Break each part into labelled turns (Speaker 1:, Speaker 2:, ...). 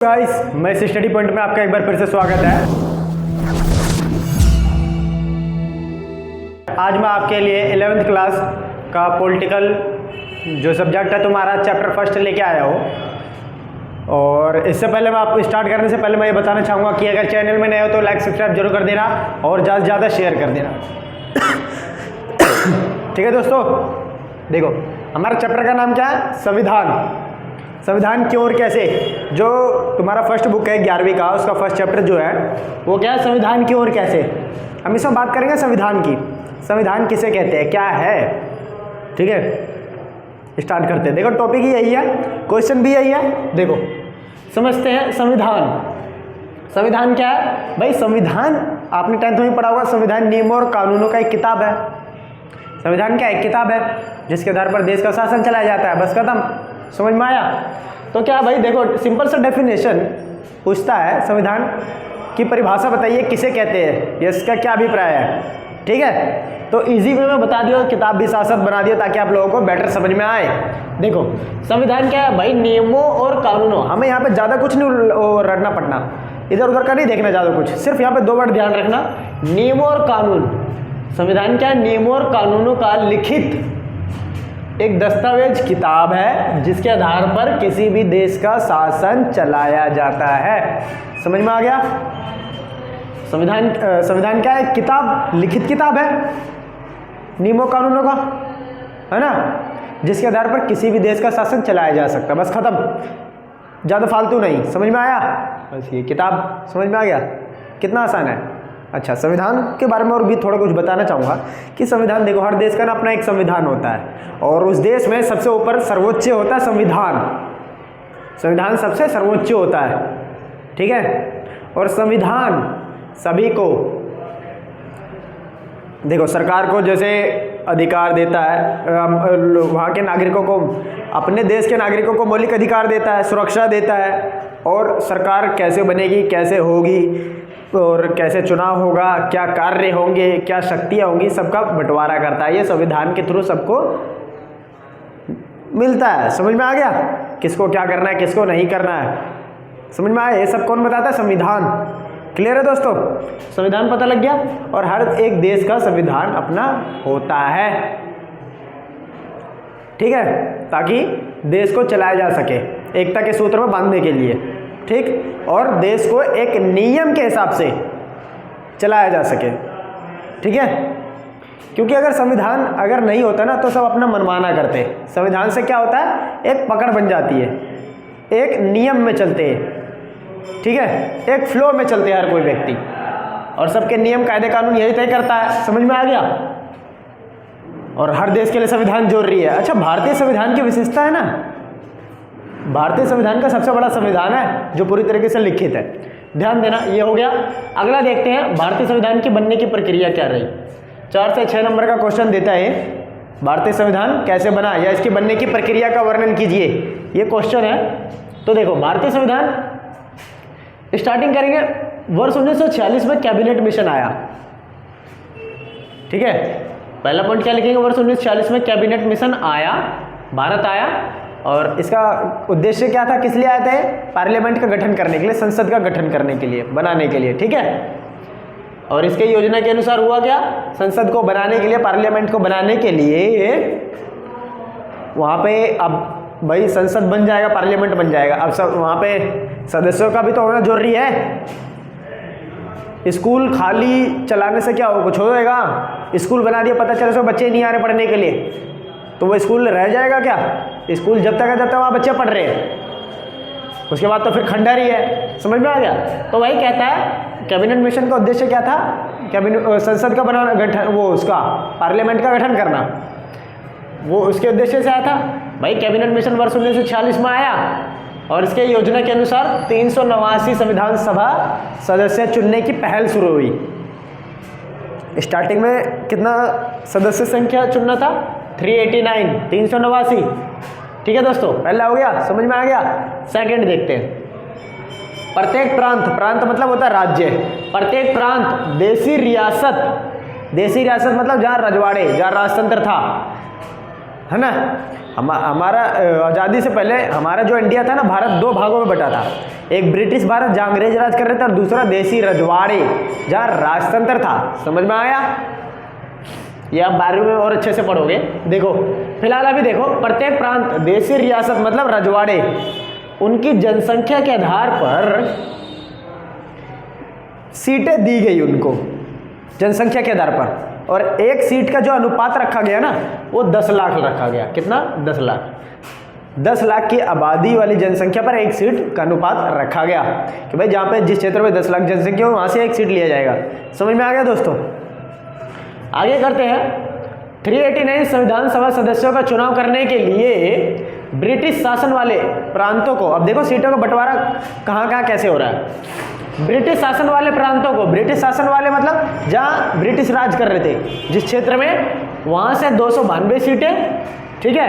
Speaker 1: Guys, मैं इस study point में आपका एक बार फिर से स्वागत है। आज मैं आपके लिए 11th क्लास का पॉलिटिकल जो सब्जेक्ट है तुम्हारा चैप्टर फर्स्ट लेके आया हूँ। और इससे पहले मैं आपको स्टार्ट करने से पहले मैं ये बताना चाहूँगा कि अगर चैनल में नए हो तो लाइक सब्सक्राइब जरूर कर देना और ज़्यादा से ज़्यादा शेयर कर देना। ठीक है दोस्तों, देखो हमारा चैप्टर का नाम क्या है? संविधान। संविधान क्यों और कैसे। जो तुम्हारा फर्स्ट बुक है 11वीं का, उसका फर्स्ट चैप्टर जो है वो क्या है? संविधान क्यों और कैसे। हम इसमें बात करेंगे संविधान की। संविधान किसे कहते हैं, क्या है। ठीक है, स्टार्ट करते हैं। देखो टॉपिक ही यही है, क्वेश्चन भी यही है। देखो समझते हैं संविधान। संविधान क्या है भाई? संविधान आपने 10th में पढ़ा होगा। संविधान नियमों और कानूनों का एक किताब है। संविधान क्या है? किताब है जिसके आधार पर देश का शासन चलाया जाता है। बस खत्म, समझ में आया। तो क्या भाई देखो सिंपल सा डेफिनेशन पूछता है, संविधान की परिभाषा बताइए किसे कहते हैं, या इसका क्या अभिप्राय है। ठीक है, तो इजी वे में बता दियो, किताब भी साथ साथ बना दियो ताकि आप लोगों को बेटर समझ में आए। देखो संविधान क्या है भाई? नियमों और कानूनों। हमें यहाँ पे ज़्यादा कुछ नहीं रटना पड़ना, इधर उधर का नहीं देखना ज़्यादा कुछ, सिर्फ यहाँ पे 2 वर्ड ध्यान रखना, नियमों और कानून। संविधान क्या है? नियमों और कानूनों का लिखित एक दस्तावेज किताब है जिसके आधार पर किसी भी देश का शासन चलाया जाता है। समझ में आ गया? संविधान क्या है? किताब, लिखित किताब है नियमों कानूनों का, है ना, जिसके आधार पर किसी भी देश का शासन चलाया जा सकता है। बस खत्म, ज़्यादा फालतू नहीं। समझ में आया? बस ये किताब समझ में आ गया, कितना आसान है। अच्छा, संविधान के बारे में और भी थोड़ा कुछ बताना चाहूँगा कि संविधान देखो हर देश का ना अपना एक संविधान होता है और उस देश में सबसे ऊपर सर्वोच्च होता है संविधान। संविधान सबसे सर्वोच्च होता है। ठीक है, और संविधान सभी को देखो सरकार को जैसे अधिकार देता है, वहाँ के नागरिकों को, अपने देश के नागरिकों को मौलिक अधिकार देता है, सुरक्षा देता है, और सरकार कैसे बनेगी, कैसे होगी और कैसे चुनाव होगा, क्या कार्य होंगे, क्या शक्तियाँ होंगी, सबका बंटवारा करता है। ये संविधान के थ्रू सबको मिलता है। समझ में आ गया? किसको क्या करना है, किसको नहीं करना है, समझ में आया? ये सब कौन बताता है? संविधान। क्लियर है दोस्तों? संविधान पता लग गया। और हर एक देश का संविधान अपना होता है। ठीक है, ताकि देश को चलाया जा सके एकता के सूत्र में बांधने के लिए। ठीक, और देश को एक नियम के हिसाब से चलाया जा सके। ठीक है, क्योंकि अगर संविधान अगर नहीं होता ना तो सब अपना मनमाना करते। संविधान से क्या होता है? एक पकड़ बन जाती है, एक नियम में चलते हैं। ठीक है, एक फ्लो में चलते हैं हर कोई व्यक्ति, और सबके नियम कायदे कानून यही तय करता है। समझ में आ गया? और हर देश के लिए संविधान जरूरी है। अच्छा, भारतीय संविधान की विशेषता है ना, भारतीय संविधान का सबसे बड़ा संविधान है जो पूरी तरीके से लिखित है। ध्यान देना, ये हो गया। अगला देखते हैं भारतीय संविधान की बनने की प्रक्रिया क्या रही। 4 से 6 नंबर का क्वेश्चन देता है, भारतीय संविधान कैसे बना या इसकी बनने की प्रक्रिया का वर्णन कीजिए, ये क्वेश्चन है। तो देखो भारतीय संविधान स्टार्टिंग करेंगे वर्ष 1946 में कैबिनेट मिशन आया। ठीक है, पहला पॉइंट क्या लिखेंगे? वर्ष 1946 में कैबिनेट मिशन आया, भारत आया, और इसका उद्देश्य क्या था, किस लिए आए थे? पार्लियामेंट का गठन करने के लिए, संसद का गठन करने के लिए, बनाने के लिए। ठीक है, और इसके योजना के अनुसार हुआ क्या? संसद को बनाने के लिए, पार्लियामेंट को बनाने के लिए वहाँ पे अब भाई संसद बन जाएगा, पार्लियामेंट बन जाएगा। अब सब वहाँ पे सदस्यों का भी तो होना जरूरी है। स्कूल खाली चलाने से क्या हो, कुछ होएगा? स्कूल बना दिया, पता चले सो बच्चे नहीं आ रहे पढ़ने के लिए, तो वो स्कूल रह जाएगा क्या? स्कूल जब तक है जब तक वहाँ बच्चे पढ़ रहे हैं, उसके बाद तो फिर खंडहर ही है। समझ में आ गया? तो वही कहता है कैबिनेट मिशन का उद्देश्य क्या था? कैबिनेट संसद का बनाना, गठन, वो उसका पार्लियामेंट का गठन करना, वो उसके उद्देश्य से आया था। भाई कैबिनेट मिशन वर्ष 1946 में आया और इसके योजना के अनुसार 389 संविधान सभा सदस्य चुनने की पहल शुरू हुई। स्टार्टिंग में कितना सदस्य संख्या चुनना था? 389, 389। ठीक है दोस्तों, पहला हो गया, समझ में आ गया। सेकंड देखते हैं, प्रत्येक प्रांत, प्रांत मतलब होता है राज्य, प्रत्येक प्रांत, देशी रियासत, देशी रियासत मतलब जहाँ रजवाड़े, जहाँ राजतंत्र था, है ना, हमारा आज़ादी से पहले हमारा जो इंडिया था ना, भारत दो भागों में बटा था। एक ब्रिटिश भारत जहाँ अंग्रेज राज कर रहे थे, और दूसरा देसी रजवाड़े जहाँ राजतंत्र था। समझ में आया? ये आप 12वीं में और अच्छे से पढ़ोगे। देखो फिलहाल अभी देखो, प्रत्येक प्रांत, देसी रियासत मतलब रजवाड़े, उनकी जनसंख्या के आधार पर सीटें दी गई उनको, जनसंख्या के आधार पर। और एक सीट का जो अनुपात रखा गया ना, वो 10 लाख रखा गया। कितना? 10 लाख। 10 लाख की आबादी वाली जनसंख्या पर एक सीट का अनुपात रखा गया कि भाई जहाँ पे जिस क्षेत्र में 10 लाख जनसंख्या हो, वहाँ से एक सीट लिया जाएगा। समझ में आ गया दोस्तों? आगे करते हैं। 389 संविधान सभा सदस्यों का चुनाव करने के लिए ब्रिटिश शासन वाले प्रांतों को, अब देखो सीटों का बंटवारा कहाँ कहाँ कैसे हो रहा है। ब्रिटिश शासन वाले प्रांतों को, ब्रिटिश शासन वाले मतलब जहाँ ब्रिटिश राज कर रहे थे जिस क्षेत्र में, वहाँ से 292 सीटें, ठीक है,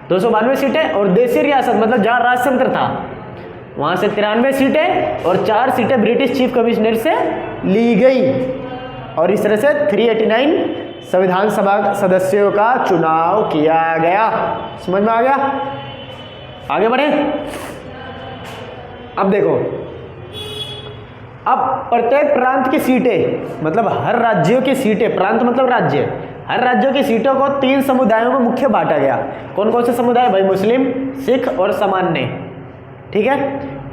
Speaker 1: 292 सीटें। और देसी रियासत मतलब जहाँ राजतंत्र था, वहाँ से 93 सीटें और 4 सीटें ब्रिटिश चीफ कमिश्नर से ली गई। और इस तरह से 389 संविधान सभा सदस्यों का चुनाव किया गया। समझ में आ गया? आगे बढ़े। अब देखो, अब प्रत्येक प्रांत की सीटें मतलब हर राज्यों की सीटें, प्रांत मतलब राज्य, हर राज्यों की सीटों को 3 समुदायों में मुख्य बांटा गया। कौन कौन से समुदाय भाई? मुस्लिम, सिख और सामान्य, ठीक है,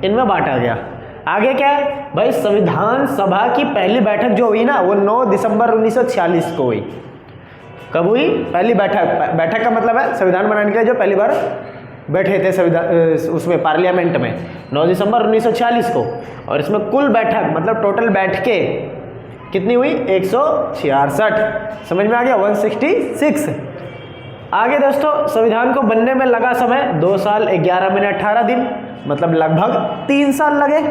Speaker 1: इनमें बांटा गया। आगे क्या है भाई? संविधान सभा की पहली बैठक जो हुई ना, वो 9 दिसंबर 1946 को हुई। कब हुई? पहली बैठक। बैठक का मतलब है संविधान बनाने के लिए जो पहली बार बैठे थे संविधान उसमें पार्लियामेंट में, 9 दिसंबर 1946 को। और इसमें कुल बैठक मतलब टोटल बैठकें कितनी हुई? 166। समझ में आ गया? 166। आगे दोस्तों, संविधान को बनने में लगा समय 2 साल 11 मिनट 18 दिन, मतलब लगभग 3 साल लगे।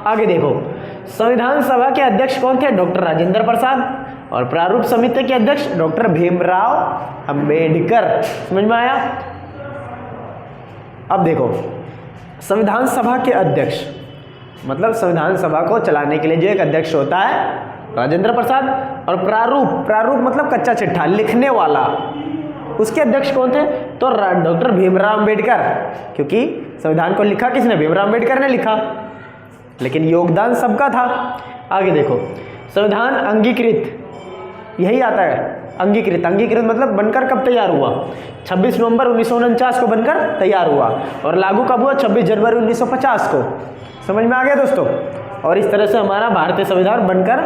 Speaker 1: आगे देखो, संविधान सभा के अध्यक्ष कौन थे? डॉक्टर राजेंद्र प्रसाद। और प्रारूप समिति के अध्यक्ष डॉक्टर भीमराव अंबेडकर। समझ में आया? अब देखो, संविधान सभा के अध्यक्ष मतलब संविधान सभा को चलाने के लिए जो एक अध्यक्ष होता है, राजेंद्र प्रसाद। और प्रारूप मतलब कच्चा चिट्ठा, लिखने वाला, उसके अध्यक्ष कौन थे? तो डॉक्टर भीमराव अंबेडकर। क्योंकि संविधान को लिखा किसने? भीमराव अंबेडकर ने लिखा, लेकिन योगदान सबका था। आगे देखो, संविधान अंगीकृत, यही आता है अंगीकृत। अंगीकृत मतलब बनकर कब तैयार हुआ? 26 नवंबर 1949 को बनकर तैयार हुआ। और लागू कब हुआ? 26 जनवरी 1950 को। समझ में आ गया दोस्तों? और इस तरह से हमारा भारतीय संविधान बनकर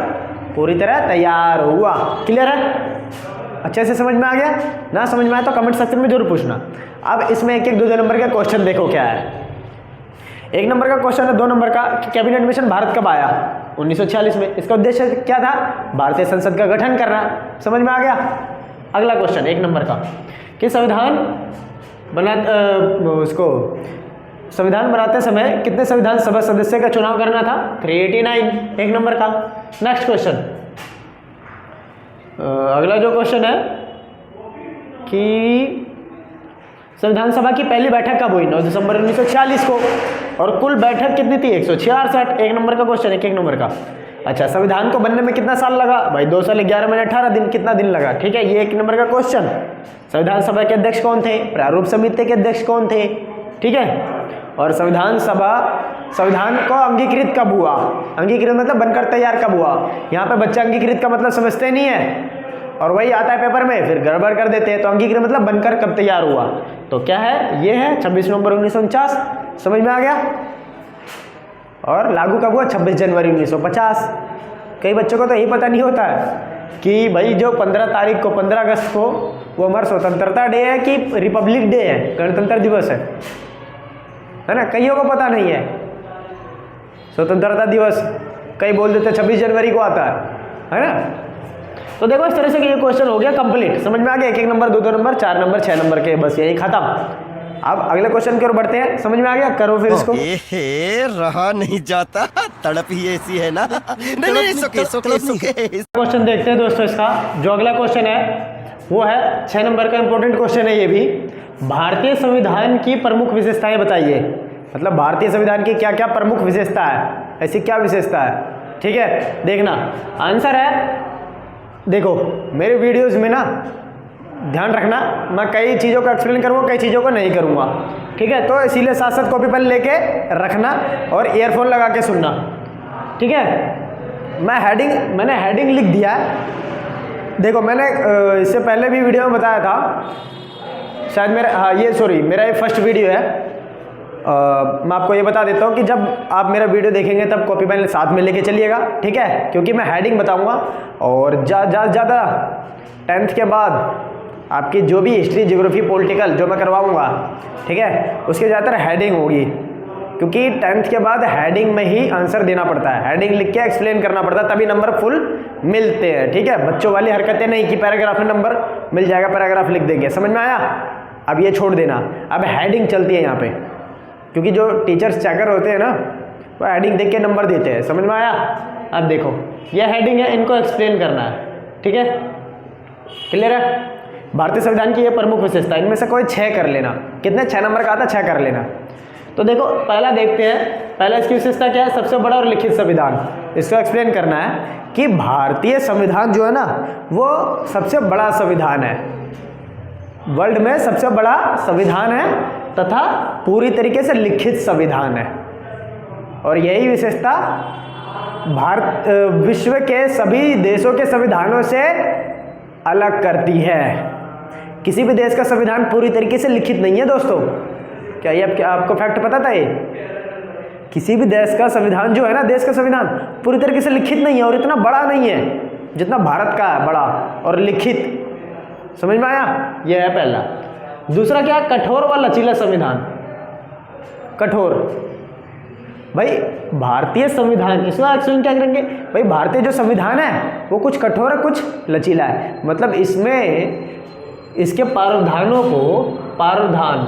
Speaker 1: पूरी तरह तैयार हुआ। क्लियर है? अच्छे से समझ में आ गया ना? समझ में आया तो कमेंट सेक्शन में जरूर पूछना। अब इसमें एक 2 नंबर का क्वेश्चन देखो क्या है। 1 नंबर का क्वेश्चन है 2 नंबर का, कैबिनेट मिशन भारत कब आया? 1946 में। इसका उद्देश्य क्या था? भारतीय संसद का गठन करना। समझ में आ गया? अगला क्वेश्चन 1 नंबर का, कि संविधान संविधान बनाते समय कितने संविधान सभा सदस्य का चुनाव करना था? 389। 1 नंबर का। नेक्स्ट क्वेश्चन, अगला जो क्वेश्चन है कि संविधान सभा की पहली बैठक कब हुई? 9 दिसंबर 1946 को। और कुल बैठक कितनी थी? 166। 1 नंबर का क्वेश्चन है, 1 नंबर का। अच्छा, संविधान को बनने में कितना साल लगा? भाई 2 साल 11 मिनट 18 दिन। कितना दिन लगा? ठीक है, ये 1 नंबर का क्वेश्चन। संविधान सभा के अध्यक्ष कौन थे? प्रारूप समिति के अध्यक्ष कौन थे? ठीक है। और संविधान को अंगीकृत कब हुआ? अंगीकृत मतलब बनकर तैयार कब हुआ? यहाँ पे बच्चे अंगीकृत का मतलब समझते नहीं है, और वही आता है पेपर में, फिर गड़बड़ कर देते हैं। तो अंगीकृत मतलब बनकर कब तैयार हुआ, तो क्या है? ये है 26 नवंबर 1949। समझ में आ गया? और लागू कब हुआ? 26 जनवरी 1950। कई बच्चों को तो यही पता नहीं होता है कि भाई जो 15 तारीख को, 15 अगस्त को, वो हमारा स्वतंत्रता डे है कि रिपब्लिक डे है, गणतंत्र दिवस है ना? कईयों को पता नहीं है स्वतंत्रता दिवस, कई बोल देते 26 जनवरी को आता है ना? तो देखो इस तरह से ये क्वेश्चन हो गया कंप्लीट। समझ में आ गया? 1 नंबर, 2 नंबर, 4 नंबर, 6 नंबर के, बस यही खत्म। अब अगले क्वेश्चन की ओर बढ़ते हैं। समझ में आ गया? करो फिर इसको।
Speaker 2: रहा नहीं जाता, तड़प ही ऐसी है ना। नहीं,
Speaker 1: क्वेश्चन देखते हैं दोस्तों इसका। जो अगला क्वेश्चन है वो है 6 नंबर का, इंपॉर्टेंट क्वेश्चन है ये भी। भारतीय संविधान की प्रमुख विशेषताएं बताइए। मतलब भारतीय संविधान की क्या क्या प्रमुख विशेषता है, ऐसी क्या विशेषता है? ठीक है, देखना। आंसर है, देखो मेरे वीडियोस में ना ध्यान रखना, मैं कई चीज़ों को एक्सप्लेन करूँगा, कई चीज़ों को नहीं करूँगा, ठीक है। तो इसीलिए साथ साथ कॉपी पेन लेके रखना और ईयरफोन लगा के सुनना, मैंने हेडिंग लिख दिया है। देखो मैंने इससे पहले भी वीडियो में बताया था शायद, मेरा ये फर्स्ट वीडियो है। मैं आपको ये बता देता हूँ कि जब आप मेरा वीडियो देखेंगे तब कॉपी पेन साथ में लेके चलिएगा, ठीक है, क्योंकि मैं हेडिंग बताऊँगा और ज़्यादा 10th के बाद आपकी जो भी हिस्ट्री, ज्योग्राफी, पॉलिटिकल जो मैं करवाऊँगा, ठीक है, उसके ज़्यादातर हेडिंग होगी, क्योंकि 10th के बाद हेडिंग में ही आंसर देना पड़ता है, हेडिंग लिख के एक्सप्लेन करना पड़ता है, तभी नंबर फुल मिलते हैं, ठीक है। बच्चों वाली हरकतें नहीं कि पैराग्राफ में नंबर मिल जाएगा, पैराग्राफ लिख देंगे, समझ में आया। अब ये छोड़ देना, अब हेडिंग चलती है यहाँ पे, क्योंकि जो टीचर्स चेकर होते हैं ना वो हेडिंग देख के नंबर देते हैं, समझ में आया। अब देखो ये हेडिंग है, इनको एक्सप्लेन करना है, ठीक है, क्लियर है। भारतीय संविधान की ये प्रमुख विशेषता, इनमें से कोई 6 कर लेना। कितने? 6 नंबर का आता, 6 कर लेना। तो देखो पहला देखते हैं, पहला इसकी विशेषता क्या है? सबसे बड़ा और लिखित संविधान। इसको एक्सप्लेन करना है कि भारतीय संविधान जो है ना वो सबसे बड़ा संविधान है, वर्ल्ड में सबसे बड़ा संविधान है तथा पूरी तरीके से लिखित संविधान है। और यही विशेषता विश्व के सभी देशों के संविधानों से अलग करती है। किसी भी देश का संविधान पूरी तरीके से लिखित नहीं है दोस्तों। क्या ये आपको फैक्ट पता था? ये किसी भी देश का संविधान जो है ना, देश का संविधान पूरी तरीके से लिखित नहीं है और इतना बड़ा नहीं है जितना भारत का है, बड़ा और लिखित। समझ में आया? यह है पहला। दूसरा क्या? कठोर व लचीला संविधान। कठोर, भाई भारतीय संविधान, इसमें एक्चुअली क्या करेंगे भाई, भारतीय जो संविधान है वो कुछ कठोर है कुछ लचीला है। मतलब इसमें इसके प्रावधानों को प्रावधान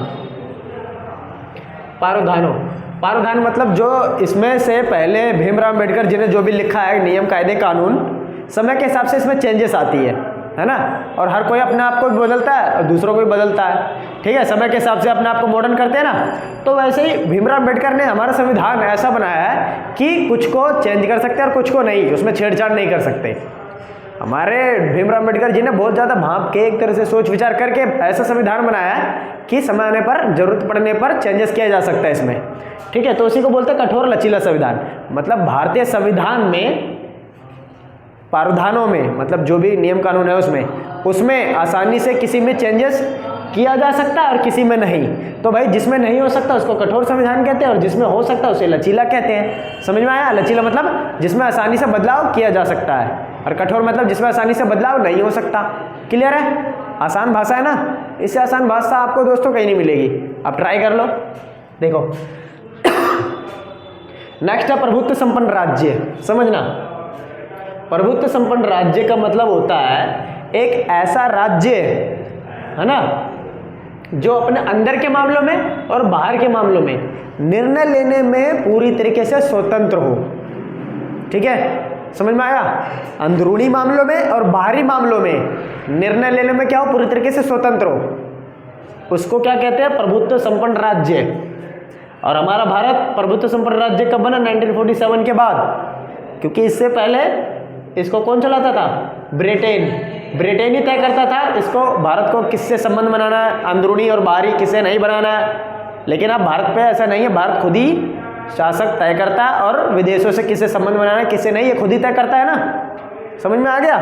Speaker 1: मतलब जो इसमें से पहले भीमराव अम्बेडकर जी ने जो भी लिखा है नियम कायदे कानून, समय के हिसाब से इसमें चेंजेस आती है ना। और हर कोई अपने आप को भी बदलता है और दूसरों को भी बदलता है, ठीक है, समय के हिसाब से अपने आप को मॉडर्न करते हैं ना। तो वैसे ही भीमराव अम्बेडकर ने हमारा संविधान ऐसा बनाया है कि कुछ को चेंज कर सकते हैं और कुछ को नहीं, उसमें छेड़छाड़ नहीं कर सकते। हमारे भीमराव अम्बेडकर जी ने बहुत ज़्यादा भाप के एक तरह से सोच विचार करके ऐसा संविधान बनाया है कि समय आने पर, जरूरत पड़ने पर चेंजेस किया जा सकता है इसमें, ठीक है। तो उसी को बोलते हैं कठोर लचीला संविधान। मतलब भारतीय संविधान में प्रावधानों में, मतलब जो भी नियम कानून है उसमें आसानी से किसी में चेंजेस किया जा सकता है और किसी में नहीं। तो भाई जिसमें नहीं हो सकता उसको कठोर संविधान कहते हैं और जिसमें हो सकता है उसे लचीला कहते हैं। समझ में आया? लचीला मतलब जिसमें आसानी से बदलाव किया जा सकता है और कठोर मतलब जिसमें आसानी से बदलाव नहीं हो सकता। क्लियर है? आसान भाषा है ना, इससे आसान भाषा आपको दोस्तों कहीं नहीं मिलेगी, आप ट्राई कर लो। देखो नेक्स्ट है प्रभुत्व संपन्न राज्य। समझना, प्रभुत्व संपन्न राज्य का मतलब होता है एक ऐसा राज्य है ना जो अपने अंदर के मामलों में और बाहर के मामलों में निर्णय लेने में पूरी तरीके से स्वतंत्र हो, ठीक है। समझ में आया? अंदरूनी मामलों में और बाहरी मामलों में निर्णय लेने में क्या हो? पूरी तरीके से स्वतंत्र हो। उसको क्या कहते हैं? प्रभुत्व संपन्न राज्य। और हमारा भारत प्रभुत्व संपन्न राज्य कब बना? 1947 के बाद, क्योंकि इससे पहले इसको कौन चलाता था? ब्रिटेन ही तय करता था इसको, भारत को किससे संबंध बनाना है, अंदरूनी और बाहरी किसे नहीं बनाना है। लेकिन अब भारत पे ऐसा नहीं है, भारत खुद ही शासक तय करता है और विदेशों से किसे संबंध बनाना है किसे नहीं, ये खुद ही तय करता है ना। समझ में आ गया?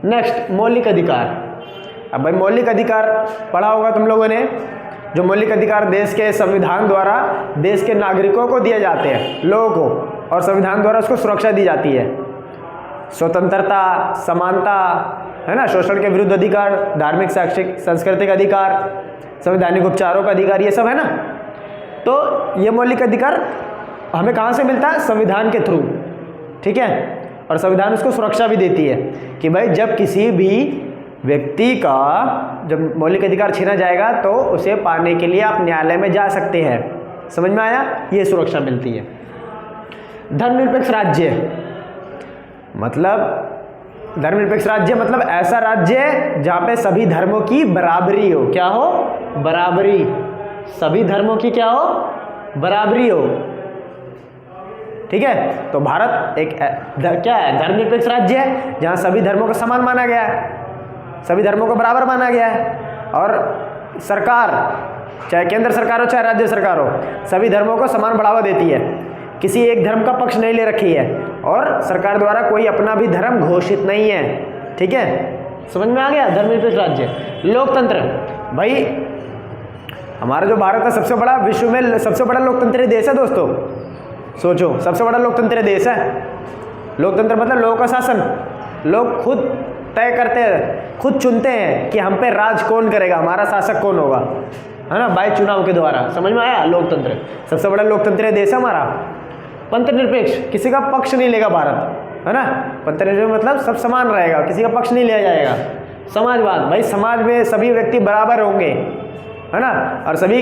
Speaker 1: नेक्स्ट मौलिक अधिकार। अब भाई मौलिक अधिकार पढ़ा होगा तुम लोगों ने, जो मौलिक अधिकार देश के संविधान द्वारा देश के नागरिकों को दिए जाते हैं, लोगों को, और संविधान द्वारा उसको सुरक्षा दी जाती है। स्वतंत्रता, समानता, है ना, शोषण के विरुद्ध अधिकार, धार्मिक, शैक्षिक, सांस्कृतिक अधिकार, संवैधानिक उपचारों का अधिकार, ये सब है ना। तो ये मौलिक अधिकार हमें कहाँ से मिलता है? संविधान के थ्रू, ठीक है। और संविधान उसको सुरक्षा भी देती है कि भाई जब किसी भी व्यक्ति का जब मौलिक अधिकार छीना जाएगा तो उसे पाने के लिए आप न्यायालय में जा सकते हैं। समझ में आया? ये सुरक्षा मिलती है। धर्मनिरपेक्ष राज्य मतलब, धर्मनिरपेक्ष राज्य मतलब ऐसा राज्य जहाँ पे सभी धर्मों की बराबरी हो। क्या हो? बराबरी। सभी धर्मों की क्या हो? बराबरी हो, ठीक है। तो भारत एक क्या है? धर्मनिरपेक्ष राज्य है जहाँ सभी धर्मों को समान माना गया है। सभी धर्मों को बराबर माना गया है। और सरकार, चाहे केंद्र सरकार हो चाहे राज्य सरकार हो, सभी धर्मों को समान बढ़ावा देती है, किसी एक धर्म का पक्ष नहीं ले रखी है, और सरकार द्वारा कोई अपना भी धर्म घोषित नहीं है। ठीक है, समझ में आ गया। धर्मनिरपेक्ष राज्य। लोकतंत्र, भाई हमारा जो भारत है सबसे बड़ा, विश्व में सबसे बड़ा लोकतंत्री देश है दोस्तों। सोचो, सबसे बड़ा लोकतंत्री देश है। लोकतंत्र मतलब लोगों का शासन, लोग खुद तय करते हैं, खुद चुनते हैं कि हम पे राज कौन करेगा, हमारा शासक कौन होगा, है ना, बाय चुनाव के द्वारा। समझ में आया। लोकतंत्र सबसे बड़ा लोकतंत्री देश है हमारा। पंथनिरपेक्ष, किसी का पक्ष नहीं लेगा भारत, है ना। पंथनिरपेक्ष मतलब सब समान रहेगा, किसी का पक्ष नहीं लिया जाएगा। समाजवाद, भाई समाज में सभी व्यक्ति बराबर होंगे, है ना, और सभी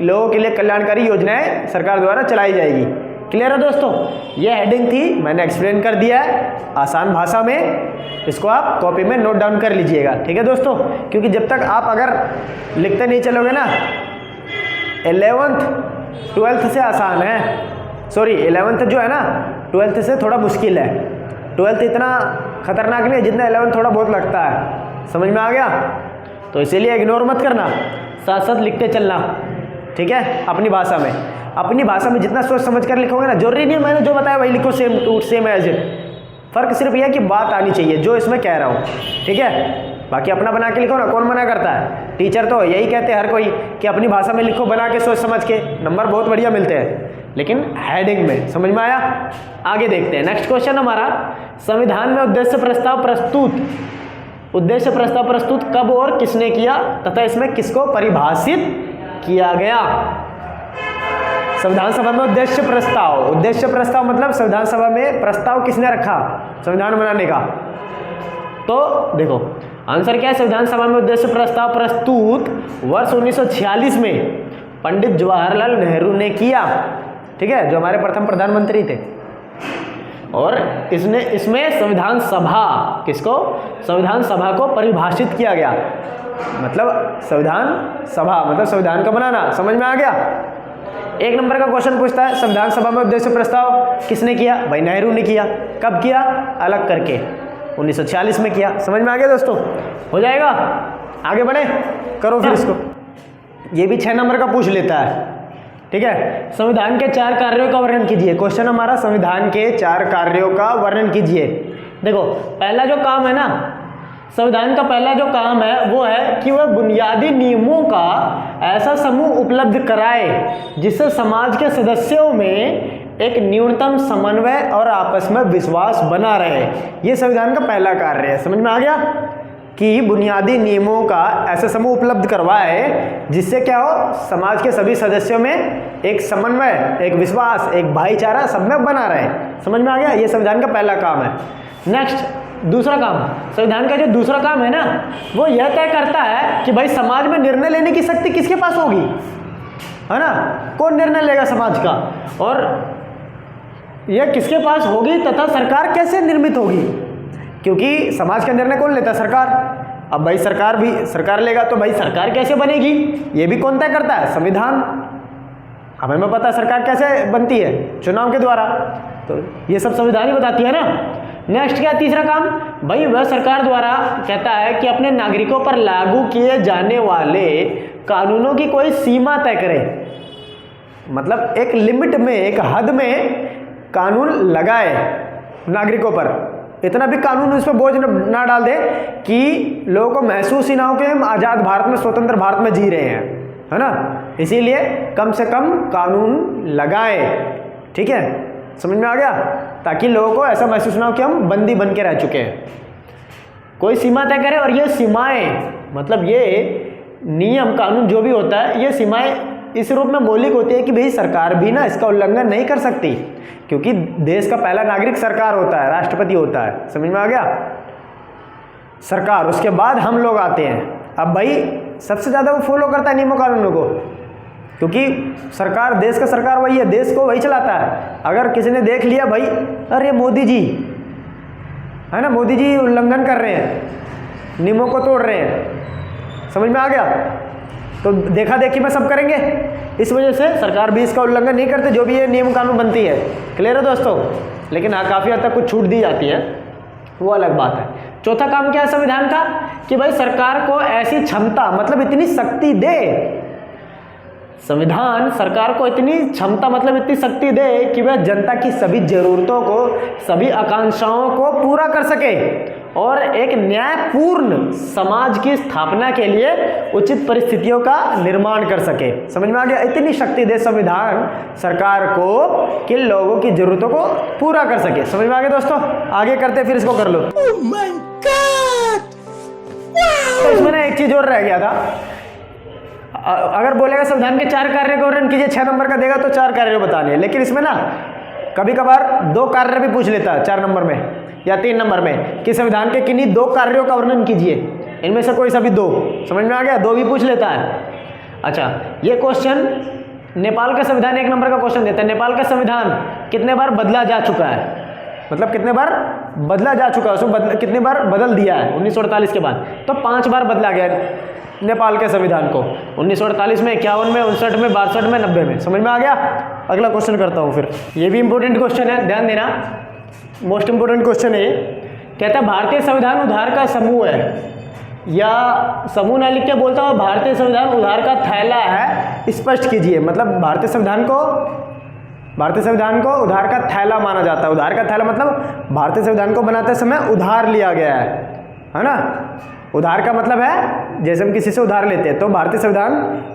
Speaker 1: लोगों के लिए कल्याणकारी योजनाएं सरकार द्वारा चलाई जाएगी। क्लियर है दोस्तों। ये हेडिंग थी, मैंने एक्सप्लेन कर दिया है आसान भाषा में, इसको आप कॉपी में नोट डाउन कर लीजिएगा। ठीक है दोस्तों, क्योंकि जब तक आप अगर लिखते नहीं चलोगे ना, 11th 12th से आसान है, सॉरी 11th जो है ना 12th से थोड़ा मुश्किल है। 12th इतना खतरनाक नहीं है जितना 11th थोड़ा बहुत लगता है। समझ में आ गया। तो इसीलिए इग्नोर मत करना, साथ साथ लिखते चलना। ठीक है, अपनी भाषा में, अपनी भाषा में जितना सोच समझ कर लिखोगे ना, जरूरी नहीं मैंने जो बताया वही लिखो same to same as it. फर्क सिर्फ यह है कि बात आनी चाहिए जो इसमें कह रहा हूँ। ठीक है, बाकी अपना बना के लिखो ना, कौन मना करता है। टीचर तो यही कहते हैं हर कोई कि अपनी भाषा में लिखो, बना के सोच समझ के, नंबर बहुत बढ़िया मिलते हैं, लेकिन हेडिंग में। समझ में आया। आगे देखते हैं। नेक्स्ट क्वेश्चन हमारा, संविधान में उद्देश्य प्रस्ताव प्रस्तुत, उद्देश्य प्रस्ताव प्रस्तुत कब और किसने किया तथा इसमें किसको परिभाषित किया गया। संविधान सभा में उद्देश्य प्रस्ताव, उद्देश्य प्रस्ताव मतलब संविधान सभा में प्रस्ताव किसने रखा संविधान बनाने का। तो देखो आंसर क्या है, संविधान सभा में उद्देश्य प्रस्ताव प्रस्तुत वर्ष 1946 में पंडित जवाहरलाल नेहरू ने किया। ठीक है, जो हमारे प्रथम प्रधानमंत्री थे। और इसमें संविधान सभा, किसको, संविधान सभा को परिभाषित किया गया। मतलब संविधान सभा मतलब संविधान का बनाना। समझ में आ गया। एक नंबर का क्वेश्चन पूछता है, संविधान सभा में उद्देश्य प्रस्ताव किसने किया, भाई नेहरू ने किया। कब किया, अलग करके 1946 में किया। समझ में आ गया दोस्तों। हो जाएगा, आगे बढ़े, करो फिर इसको। ये भी 6 नंबर का पूछ लेता है। ठीक है, संविधान के 4 कार्यों का वर्णन कीजिए। क्वेश्चन हमारा, संविधान के 4 कार्यों का वर्णन कीजिए। देखो पहला जो काम है ना, संविधान का पहला जो काम है वो है कि वह बुनियादी नियमों का ऐसा समूह उपलब्ध कराए जिससे समाज के सदस्यों में एक न्यूनतम समन्वय और आपस में विश्वास बना रहे। ये संविधान का पहला कार्य है। समझ में आ गया कि बुनियादी नियमों का ऐसा समूह उपलब्ध करवाए जिससे क्या हो, समाज के सभी सदस्यों में एक समन्वय, एक विश्वास, एक भाईचारा सब में बना रहे। समझ में आ गया। ये संविधान का पहला काम है। नेक्स्ट दूसरा काम, संविधान का जो दूसरा काम है ना, वो यह तय करता है कि भाई समाज में निर्णय लेने की शक्ति किसके पास होगी, है ना, कौन निर्णय लेगा समाज का, और यह किसके पास होगी तथा सरकार कैसे निर्मित होगी। क्योंकि समाज का निर्णय कौन लेता है, सरकार। अब भाई सरकार लेगा तो भाई सरकार कैसे बनेगी, ये भी कौन तय करता है, संविधान। हमें पता है सरकार कैसे बनती है, चुनाव के द्वारा। तो ये सब संविधान ही बताती है ना। नेक्स्ट क्या, तीसरा काम, भाई वह सरकार द्वारा कहता है कि अपने नागरिकों पर लागू किए जाने वाले कानूनों की कोई सीमा तय करे। मतलब एक लिमिट में, एक हद में कानून लगाए नागरिकों पर, इतना भी कानून उस पर बोझ ना डाल दे कि लोगों को महसूस ही ना हो कि हम आज़ाद भारत में, स्वतंत्र भारत में जी रहे हैं, है ना। इसीलिए कम से कम कानून लगाए। ठीक है, समझ में आ गया, ताकि लोगों को ऐसा महसूस ना हो कि हम बंदी बन के रह चुके हैं। कोई सीमा तय करे, और ये सीमाएं मतलब ये नियम कानून जो भी होता है, ये सीमाएं इस रूप में मौलिक होती है कि भाई सरकार भी ना इसका उल्लंघन नहीं कर सकती, क्योंकि देश का पहला नागरिक सरकार होता है, राष्ट्रपति होता है। समझ में आ गया। सरकार, उसके बाद हम लोग आते हैं। अब भाई सबसे ज़्यादा वो फॉलो करता है नियमों कानूनों को, क्योंकि सरकार, देश का सरकार वही है, देश को वही चलाता है। अगर किसी ने देख लिया भाई, अरे मोदी जी, है ना, मोदी जी उल्लंघन कर रहे हैं, नियमों को तोड़ रहे हैं, समझ में आ गया, तो देखा देखी में सब करेंगे। इस वजह से सरकार भी इसका उल्लंघन नहीं करते, जो भी ये नियम कानून बनती है। क्लियर है दोस्तों। लेकिन हाँ, काफ़ी हद तक कुछ छूट दी जाती है, वो अलग बात है। चौथा काम क्या है संविधान का कि भाई सरकार को ऐसी क्षमता मतलब इतनी शक्ति दे, संविधान सरकार को इतनी क्षमता मतलब इतनी शक्ति दे कि वह जनता की सभी जरूरतों को, सभी आकांक्षाओं को पूरा कर सके और एक न्यायपूर्ण समाज की स्थापना के लिए उचित परिस्थितियों का निर्माण कर सके। समझ में आ गया? इतनी शक्ति दे संविधान सरकार को कि लोगों की जरूरतों को पूरा कर सके। समझ में आ गया दोस्तों? आगे करते फिर इसको कर लो।
Speaker 2: Oh my God!
Speaker 1: तो इसमें ना एक चीज और रह गया था, अगर बोलेगा संविधान के 4 कार्य को वर्णन कीजिए, 6 नंबर का देगा तो 4 कार्य बताने हैं, लेकिन इसमें ना कभी कभार 2 कार्य भी पूछ लेता है 4 नंबर में या 3 नंबर में कि संविधान के किन्हीं 2 कार्यों का वर्णन कीजिए, इनमें से कोई सा भी 2। समझ में आ गया? 2 भी पूछ लेता है। अच्छा, ये क्वेश्चन नेपाल का संविधान 1 नंबर का क्वेश्चन देता है। नेपाल का संविधान कितने बार बदला जा चुका है, मतलब कितने बार बदला जा चुका है, उसको कितने बार बदल दिया है 1948 के बाद? तो 5 बार बदला गया नेपाल के संविधान को, 1948 में, 51 में, 59 में, 62 में, 90 में। समझ में आ गया? अगला क्वेश्चन करता हूँ फिर, ये भी इंपॉर्टेंट क्वेश्चन है, ध्यान देना, मोस्ट इंपॉर्टेंट क्वेश्चन है। कहता है भारतीय संविधान उधार का समूह है, या समूह ना लिख के बोलता हूँ भारतीय संविधान उधार का थैला है, स्पष्ट कीजिए। मतलब भारतीय संविधान को उधार का थैला माना जाता है। उधार का थैला मतलब भारतीय संविधान को बनाते समय उधार लिया गया है ना? उधार का मतलब है जैसे हम किसी से उधार लेते हैं, तो भारतीय संविधान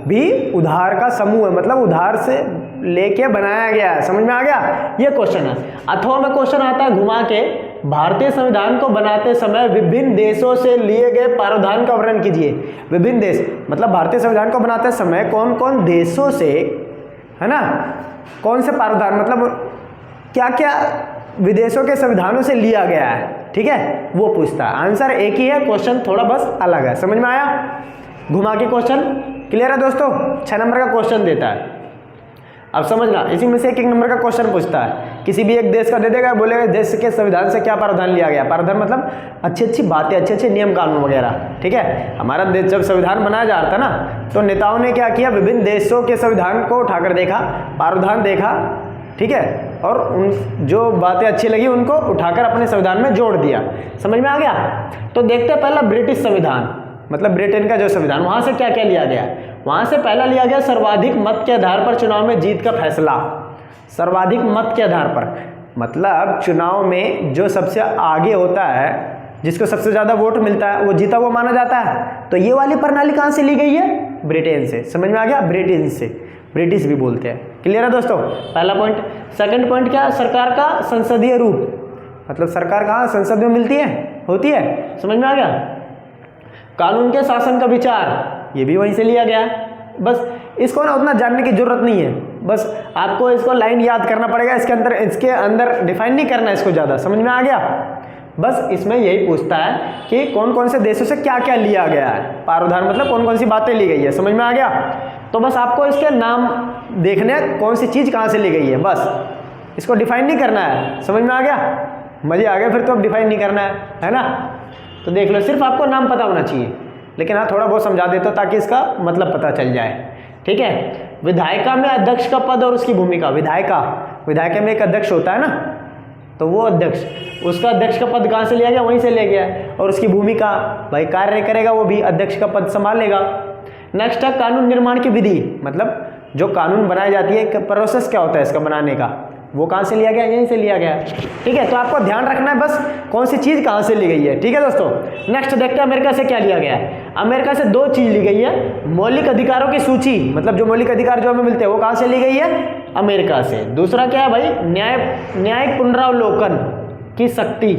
Speaker 1: भी उधार का समूह है, मतलब उधार से लेके बनाया गया है। समझ में आ गया? ये क्वेश्चन है। अथवा में क्वेश्चन आता है घुमा के, भारतीय संविधान को बनाते समय विभिन्न देशों से लिए गए प्रावधान का वर्णन कीजिए। विभिन्न देश मतलब भारतीय संविधान को बनाते समय कौन कौन देशों से, है ना, कौन से प्रावधान मतलब क्या क्या विदेशों के संविधानों से लिया गया है, ठीक है, वो पूछता है। आंसर एक ही है, क्वेश्चन थोड़ा बस अलग है। समझ में आया? घुमा के क्वेश्चन क्लियर है दोस्तों? 6 नंबर का क्वेश्चन देता है। अब समझना, इसी में से 1 नंबर का क्वेश्चन पूछता है, किसी भी एक देश का दे देगा, बोलेगा देश के संविधान से क्या प्रावधान लिया गया। प्रावधान मतलब अच्छी अच्छी बातें, अच्छे अच्छे नियम कानून वगैरह, ठीक है। हमारा देश जब संविधान बनाया जा रहा था ना, तो नेताओं ने क्या किया, विभिन्न देशों के संविधान को उठाकर देखा, प्रावधान देखा, ठीक है, और उन जो बातें अच्छी लगी उनको उठाकर अपने संविधान में जोड़ दिया। समझ में आ गया? तो देखते हैं पहला ब्रिटिश संविधान, मतलब ब्रिटेन का जो संविधान, वहाँ से क्या क्या लिया गया। वहाँ से पहला लिया गया सर्वाधिक मत के आधार पर चुनाव में जीत का फैसला। सर्वाधिक मत के आधार पर मतलब चुनाव में जो सबसे आगे होता है, जिसको सबसे ज़्यादा वोट मिलता है, वो जीता हुआ माना जाता है। तो ये वाली प्रणाली कहाँ से ली गई है? ब्रिटेन से। समझ में आ गया? ब्रिटेन से, ब्रिटिश भी बोलते हैं। क्लियर है दोस्तों? पहला पॉइंट। सेकंड पॉइंट क्या? सरकार का संसदीय रूप, मतलब सरकार कहाँ संसद में मिलती है, होती है। समझ में आ गया? कानून के शासन का विचार, ये भी वहीं से लिया गया है। बस इसको ना उतना जानने की जरूरत नहीं है, बस आपको इसको लाइन याद करना पड़ेगा, इसके अंदर डिफाइन नहीं करना है इसको ज़्यादा। समझ में आ गया? बस इसमें यही पूछता है कि कौन कौन से देशों से क्या क्या लिया गया है, प्रावधान मतलब कौन कौन सी बातें ली गई है। समझ में आ गया? तो बस आपको इसके नाम देखने, कौन सी चीज़ कहाँ से ली गई है, बस इसको डिफाइन नहीं करना है। समझ में आ गया? मजे आ गए फिर तो, अब डिफाइन नहीं करना है ना? तो देख लो, सिर्फ आपको नाम पता होना चाहिए, लेकिन हाँ थोड़ा बहुत समझा देता हूँ ताकि इसका मतलब पता चल जाए, ठीक है। विधायिका में अध्यक्ष का पद और उसकी भूमिका। विधायिका में एक अध्यक्ष होता है ना, तो वो अध्यक्ष, उसका अध्यक्ष का पद कहाँ से लिया गया? वहीं से लिया गया। और उसकी भूमिका, भाई कार्य करेगा वो भी, अध्यक्ष का पद संभालेगा। नेक्स्ट है कानून निर्माण की विधि, मतलब जो कानून बनाई जाती है, प्रोसेस क्या होता है इसका बनाने का, वो कहाँ से लिया गया? यहीं से लिया गया, ठीक है। तो आपको ध्यान रखना है बस कौन सी चीज़ कहाँ से ली गई है, ठीक है दोस्तों। नेक्स्ट देखते हैं अमेरिका से क्या लिया गया है। अमेरिका से 2 चीज़ ली गई है। मौलिक अधिकारों की सूची, मतलब जो मौलिक अधिकार जो हमें मिलते हैं वो कहाँ से ली गई है? अमेरिका से। दूसरा क्या है भाई? न्यायिक पुनरावलोकन की शक्ति।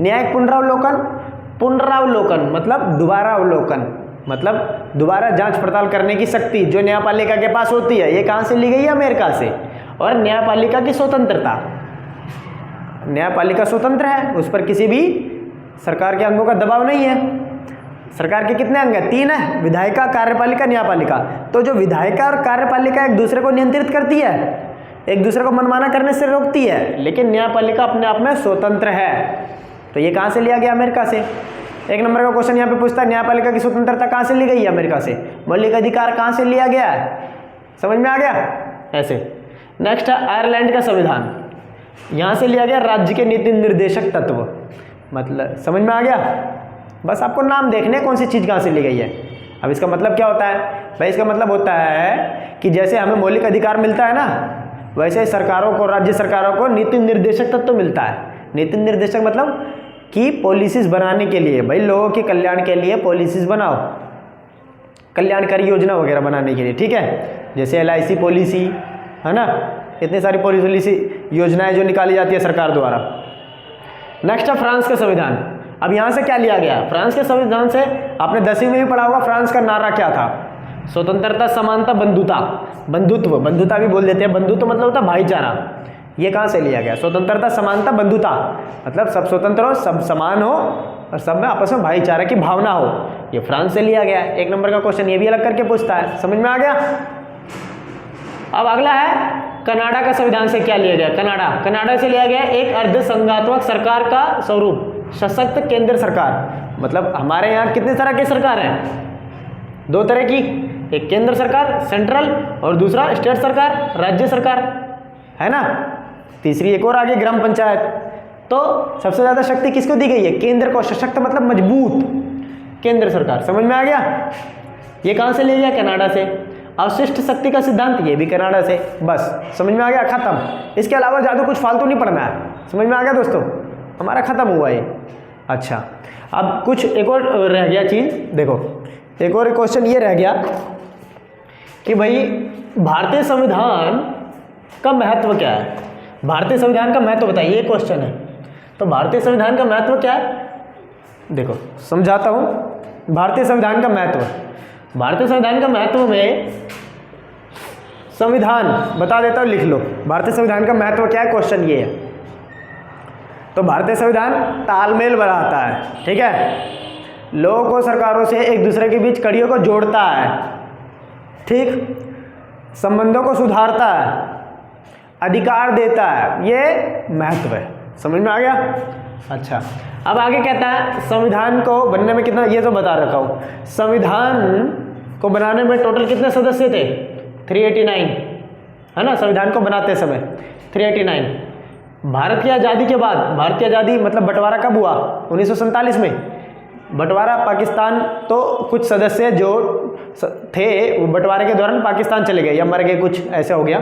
Speaker 1: न्यायिक पुनरावलोकन मतलब दोबारा अवलोकन, मतलब दोबारा जांच पड़ताल करने की शक्ति जो न्यायपालिका के पास होती है, ये कहाँ से ली गई है? अमेरिका से। और न्यायपालिका की स्वतंत्रता, न्यायपालिका स्वतंत्र है, उस पर किसी भी सरकार के अंगों का दबाव नहीं है। सरकार के कितने अंग हैं? 3 है, विधायिका, कार्यपालिका, न्यायपालिका। तो जो विधायिका और कार्यपालिका एक दूसरे को नियंत्रित करती है, एक दूसरे को मनमाना करने से रोकती है, लेकिन न्यायपालिका अपने आप में स्वतंत्र है। तो ये कहाँ से लिया गया? अमेरिका से। 1 नंबर का क्वेश्चन यहाँ पे पूछता है, न्यायपालिका की स्वतंत्रता कहाँ से ली गई है? अमेरिका से। मौलिक अधिकार कहाँ से लिया गया है? समझ में आ गया? ऐसे। नेक्स्ट है आयरलैंड का संविधान, यहाँ से लिया गया राज्य के नीति निर्देशक तत्व। मतलब समझ में आ गया। बस आपको नाम देखने हैं कौन सी चीज़ कहाँ से ली गई है। अब इसका मतलब क्या होता है भाई, इसका मतलब होता है कि जैसे हमें मौलिक अधिकार मिलता है ना, वैसे सरकारों को, राज्य सरकारों को नीति निर्देशक तत्व मिलता है। नीति निर्देशक मतलब कि पॉलिसीज बनाने के लिए, भाई लोगों के कल्याण के लिए पॉलिसीज बनाओ, कल्याणकारी योजना वगैरह बनाने के लिए, ठीक है। जैसे LIC पॉलिसी है ना, इतनी सारी पॉलिसी योजनाएं जो निकाली जाती है सरकार द्वारा। नेक्स्ट है फ्रांस का संविधान। अब यहाँ से क्या लिया गया, फ्रांस के संविधान से आपने 10वीं में भी पढ़ा होगा, फ्रांस का नारा क्या था, स्वतंत्रता, समानता, बंधुता, बंधुत्व, बंधुता भी बोल देते हैं, बंधुत्व मतलब होता है भाईचारा। ये कहाँ से लिया गया, स्वतंत्रता, समानता, बंधुता, मतलब सब स्वतंत्र हो, सब समान हो और सब में आपस में भाईचारा की भावना हो। ये फ्रांस से लिया गया है। 1 नंबर का क्वेश्चन ये भी अलग करके पूछता है, समझ में आ गया। अब अगला है कनाडा का संविधान से क्या लिया गया। कनाडा से लिया गया एक अर्ध संघात्मक सरकार का स्वरूप, सशक्त केंद्र सरकार। मतलब हमारे यहाँ कितने तरह की सरकार है, 2 तरह की, एक केंद्र सरकार सेंट्रल और दूसरा स्टेट सरकार, राज्य सरकार, है ना। तीसरी एक और आगे ग्राम पंचायत। तो सबसे ज़्यादा शक्ति किसको दी गई है, केंद्र को। सशक्त मतलब मजबूत, केंद्र सरकार। समझ में आ गया। ये कहाँ से लिया गया, कनाडा से। अवशिष्ट शक्ति का सिद्धांत, ये भी कनाडा से। बस समझ में आ गया, खत्म। इसके अलावा ज़्यादा कुछ फालतू नहीं पढ़ना है। समझ में आ गया दोस्तों, हमारा खत्म हुआ ये। अच्छा, अब कुछ एक और रह गया चीज़, देखो एक और क्वेश्चन ये रह गया कि भाई भारतीय संविधान का महत्व क्या है। भारतीय संविधान का महत्व बताइए, ये क्वेश्चन है। तो भारतीय संविधान का महत्व क्या है, देखो समझाता हूँ। भारतीय संविधान का महत्व, भारतीय संविधान का महत्व में संविधान बता देता हूँ, लिख लो। भारतीय संविधान का महत्व क्या है, क्वेश्चन ये है। तो भारतीय संविधान तालमेल बनाता है, ठीक है, लोगों को सरकारों से एक दूसरे के बीच कड़ियों को जोड़ता है, ठीक, संबंधों को सुधारता है, अधिकार देता है, ये महत्व है। समझ में आ गया। अच्छा, अब आगे कहता है संविधान को बनने में कितना, ये तो बता रखा हूँ। संविधान को बनाने में टोटल कितने सदस्य थे, 389, है ना, संविधान को बनाते समय 389। भारत की आज़ादी के बाद, भारत की आज़ादी मतलब बंटवारा कब हुआ, 1947 में। बंटवारा पाकिस्तान, तो कुछ सदस्य जो थे वो बंटवारे के दौरान पाकिस्तान चले गए या मर गए, कुछ ऐसे हो गया।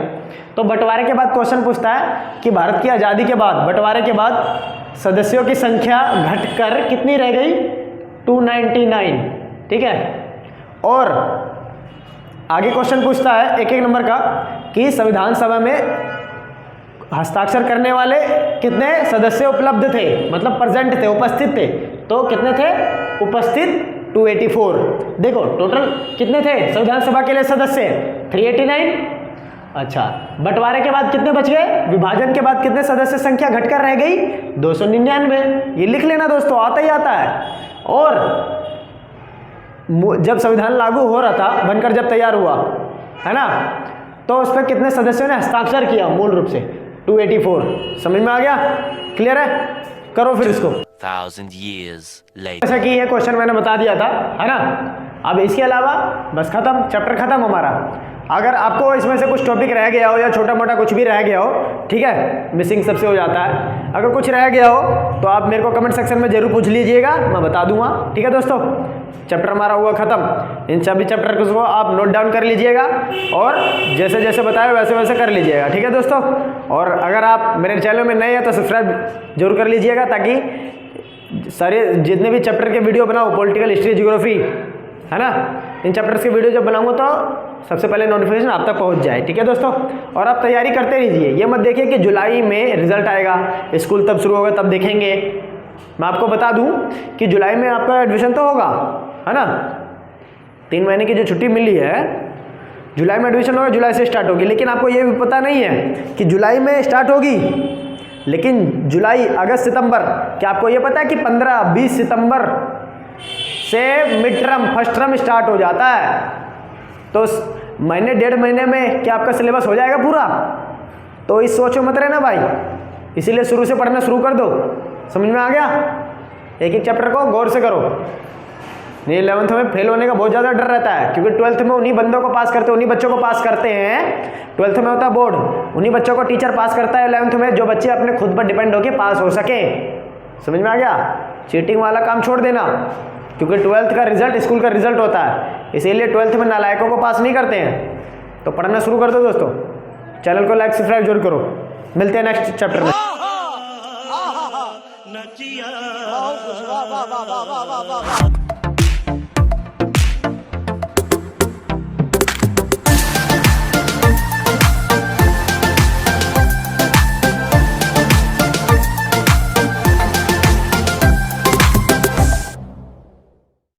Speaker 1: तो बंटवारे के बाद क्वेश्चन पूछता है कि भारत की आज़ादी के बाद, बंटवारे के बाद सदस्यों की संख्या घटकर कितनी रह गई, 299, ठीक है। और आगे क्वेश्चन पूछता है 1-1 नंबर का कि संविधान सभा में हस्ताक्षर करने वाले कितने सदस्य उपलब्ध थे, मतलब प्रेजेंट थे, उपस्थित थे। तो कितने थे उपस्थित, 284। देखो टोटल कितने थे संविधान सभा के लिए सदस्य, 389। अच्छा, बंटवारे के बाद कितने बच गए, विभाजन के बाद कितने सदस्य संख्या घटकर रह गई, 299। ये लिख लेना दोस्तों, आता ही आता है। और जब संविधान लागू हो रहा था, बनकर जब तैयार हुआ, है ना, तो उस पर कितने सदस्यों ने हस्ताक्षर किया, मूल रूप से 284। समझ में आ गया, क्लियर है। करो फिर इसको।
Speaker 2: 1000 years later.
Speaker 1: जैसा कि ये क्वेश्चन मैंने बता दिया था, है ना। अब इसके अलावा बस खत्म, चैप्टर खत्म हमारा। अगर आपको इसमें से कुछ टॉपिक रह गया हो या छोटा मोटा कुछ भी रह गया हो, ठीक है, मिसिंग सबसे हो जाता है। अगर कुछ रह गया हो तो आप मेरे को कमेंट सेक्शन में जरूर पूछ लीजिएगा, मैं बता दूंगा, ठीक है दोस्तों। चैप्टर हमारा हुआ खत्म। इन सभी चैप्टर को आप नोट डाउन कर लीजिएगा और जैसे जैसे बताया वैसे वैसे कर लीजिएगा, ठीक है दोस्तों। और अगर आप मेरे चैनल में नए हैं तो सब्सक्राइब जरूर कर लीजिएगा, ताकि सारे जितने भी चैप्टर के वीडियो बनाओ, पॉलिटिकल, हिस्ट्री, ज्योग्राफी, है ना, इन चैप्टर्स के वीडियो जब बनाऊंगा तो सबसे पहले नोटिफिकेशन आप तक पहुंच जाए, ठीक है दोस्तों। और आप तैयारी करते रहिए, ये मत देखिए कि जुलाई में रिजल्ट आएगा, स्कूल तब शुरू होगा तब देखेंगे। मैं आपको बता दूं कि जुलाई में आपका एडमिशन तो होगा, है ना, 3 महीने की जो छुट्टी मिली है, जुलाई में एडमिशन होगा, जुलाई से स्टार्ट होगी। लेकिन आपको ये भी पता नहीं है कि जुलाई में स्टार्ट होगी, लेकिन जुलाई, अगस्त, सितंबर, क्या आपको ये पता है कि 15-20 सितंबर से mid term, first term start हो जाता है। तो महीने 1.5 महीने में क्या आपका सिलेबस हो जाएगा पूरा? तो इस सोचो मत रहना भाई, इसीलिए शुरू से पढ़ना शुरू कर दो। समझ में आ गया? एक एक चैप्टर को गौर से करो। नहीं, 11th में फेल होने का बहुत ज़्यादा डर रहता है, क्योंकि 12th में उन्हीं बंदों को पास करते हैं, उन्हीं बच्चों को पास करते हैं। 12th में होता है बोर्ड, उन्हीं बच्चों को टीचर पास करता है 11th में, जो बच्चे अपने खुद पर डिपेंड होकर पास हो सके। समझ में आ गया? चीटिंग वाला काम छोड़ देना, क्योंकि 12th का रिजल्ट स्कूल का रिजल्ट होता है, इसीलिए 12th में नालायकों को पास नहीं करते हैं। तो पढ़ना शुरू कर दो दोस्तों, चैनल को लाइक सब्सक्राइब जरूर करो। मिलते हैं नेक्स्ट चैप्टर में।